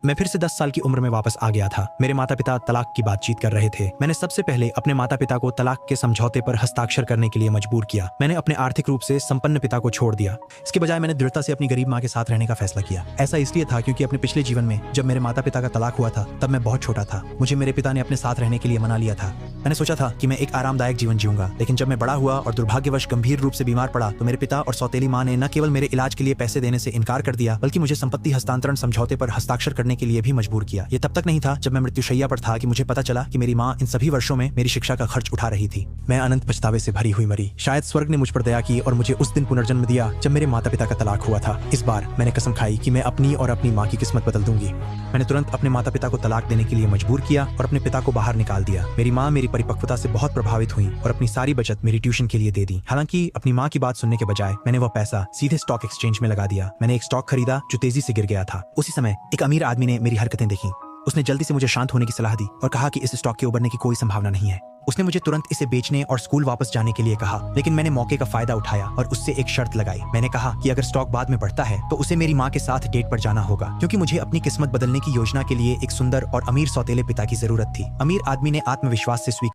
मैं फिर से 10 साल की उम्र में वापस आ गया था। मेरे माता पिता तलाक की बातचीत कर रहे थे। मैंने सबसे पहले अपने माता पिता को तलाक के समझौते पर हस्ताक्षर करने के लिए मजबूर किया। मैंने अपने आर्थिक रूप से संपन्न पिता को छोड़ दिया। इसके बजाय मैंने दृढ़ता से अपनी गरीब माँ के साथ रहने का फैसला किया। ऐसा इसलिए था क्योंकि अपने पिछले जीवन में जब मेरे माता पिता का तलाक हुआ था तब मैं बहुत छोटा था। मुझे मेरे पिता ने अपने साथ रहने के लिए मना लिया था। मैंने सोचा था कि मैं एक आरामदायक जीवन जीऊंगा, लेकिन जब मैं बड़ा हुआ और दुर्भाग्यवश गंभीर रूप से बीमार पड़ा तो मेरे पिता और सौतेली माँ ने न केवल मेरे इलाज के लिए पैसे देने से इनकार कर दिया, बल्कि मुझे संपत्ति हस्तांतरण समझौते पर हस्ताक्षर करने के लिए भी मजबूर किया। ये तब तक नहीं था जब मैं मृत्युशैया पर था कि मुझे पता चला कि मेरी माँ इन सभी वर्षों में मेरी शिक्षा का खर्च उठा रही थी। मैं अनंत पछतावे से भरी हुई मरी। शायद स्वर्ग ने मुझ पर दया की और मुझे उस दिन पुनर्जन्म दिया जब मेरे माता पिता का तलाक हुआ था। इस बार मैंने कसम खाई कि मैं अपनी और अपनी माँ की किस्मत बदल दूंगी। मैंने तुरंत अपने माता पिता को तलाक देने के लिए मजबूर किया और अपने पिता को बाहर निकाल दिया। मेरी माँ मेरी परिपक्वता से बहुत प्रभावित हुई और अपनी सारी बचत मेरी ट्यूशन के लिए दे दी। हालांकि अपनी माँ की बात सुनने के बजाय मैंने वह पैसा सीधे स्टॉक एक्सचेंज में लगा दिया। मैंने एक स्टॉक खरीदा जो तेजी से गिर गया था। उसी समय एक अमीर आदमी ने मेरी हरकतें देखी। उसने जल्दी से मुझे शांत होने की सलाह दी और कहा कि इस स्टॉक के उबरने की कोई संभावना नहीं है। उसने मुझे तुरंत इसे बेचने और स्कूल वापस जाने के लिए कहा, लेकिन मैंने मौके का फायदा उठाया और उससे एक शर्त लगाई। मैंने कहा कि अगर स्टॉक बाद में बढ़ता है तो उसे मेरी माँ के साथ डेट पर जाना होगा, क्योंकि मुझे अपनी किस्मत बदलने की योजना के लिए एक सुंदर और अमीर सौतेले पिता की जरूरत थी। अमीर आदमी ने आत्मविश्वास से स्वीकार